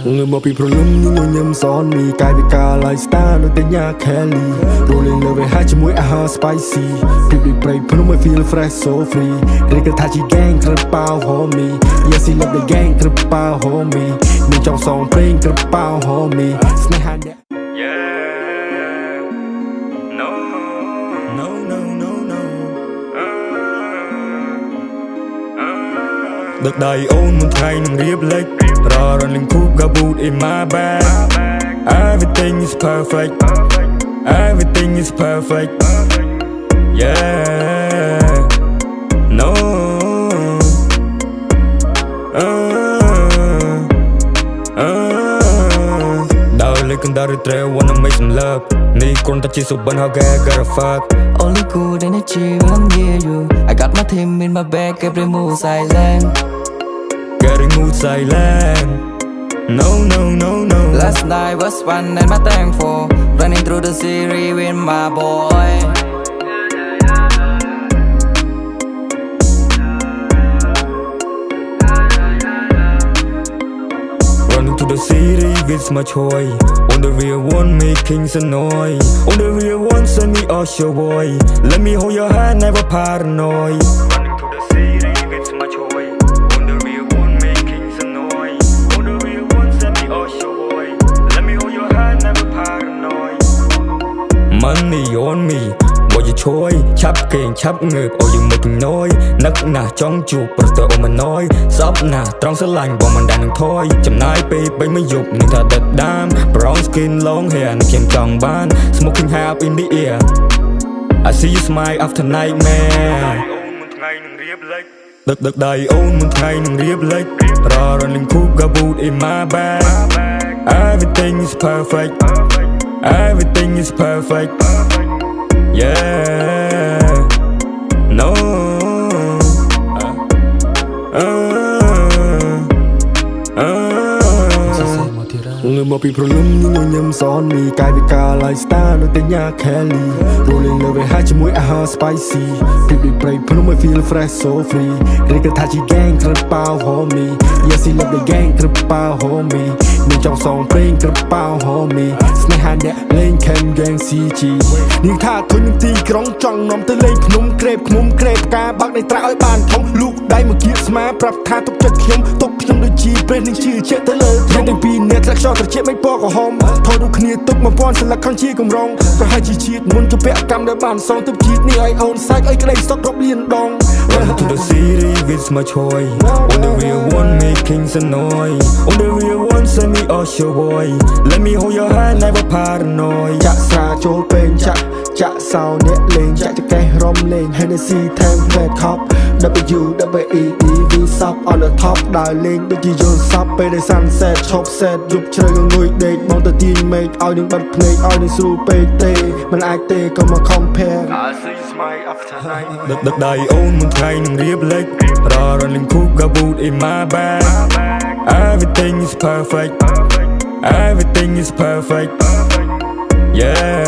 người mà bị problem nhưng người nhầm son mì cài bị cả lifestyle nơi tên nhà Kelly rolling love hai chữ mũi spicy bị play phun mới feel fresh so free đây cái thà chỉ gang trip bao homie yes he love the gang trip bao homie mình trong song playing trip bao homie snake hand Được đầy ôn một ngày nung riệp lệch Ra running coupe got boot in my bag Everything is perfect Everything is perfect Yeah No Đào lấy cơn đau để trail wanna make some love Need con ta chỉ sụp bắn how gotta fuck Only good energy when I'm near you I got my team in my bag, every move silent Getting mood silent No Last night was fun and my thankful Running through the city with my boy Running to the city with my joy On the real one making some noise On the real one send me off your boy Let me hold your hand never paranoid Running to the city with my joy On the real one making some noise On the real one send me off your boy Let me hold your hand never paranoid Money on me Boy you choi chắp kênh chắp ngược Ôi dừng một nói Nấc nà trong chuột Bật tờ ôm mà nói Sắp nà trong sơ lành Bọn mình đàn đừng thôi Chầm nai bê bấy mấy dục Nên thật đợt đam Brown skin long hair Nâng kèm tròn ban Smoking half in the air I see you smile after nightmare Đợt đầy ôn một ngày nâng riệp lệch Ra running coupe got boot in my bag Everything is perfect Everything is perfect Yeah No Người mà bị problem nhưng người nhầm son mì cài bị cả lifestyle nơi tên nhà Kelly rolling love hai chữ mũi spicy bị play phun mới feel fresh so free đây cái thà chỉ gang trip bao homie yes he love the gang trip bao homie mình trong song playing trip bao homie snake hand lên kem gang CG nhưng tha thôi những tí krong trong nóm tới lên khung krep ca bác này trả ơi bàn thông lúc đây mà kia smart prap tha tục chất nhom đôi chi bên những chữ chết tới lờiยังแต่ปีเน็ตลักชอบแต่เจ็บไม่พอก็หอมทอดูขณีตุกมาป้อนสลักข้างชี้กำรองก็ให้ชีชีดมุนจะเปะกำได้บ้านซองตุบชีดนี่ไอโอนไซค์ไอ้กระไรสต๊อกรบเลียนดอง Running to the city with my joy On the real one making some noise On the real one send me off your boy Let me hold your hand never paranoid จะสาโจเป็นจะสาวเน็ตเลงจะแก้รอมเลง Hennessy แทงแฟดคอป WWED Sub on the top ได้เลงด้วยที่โยนซับไปใน sunset ชอบเซตยุบเชยก็งุยเด็กมองแต่ทีเมกเอาหนึ่งบัดเพลงเอาหนึ่งสู้ไปเตะมันไอเตะก็มา compare Đợt đầy ôn một ngày nung riệp lệch Ra running coupe got boot in my bag Everything is perfect Everything is perfect Yeah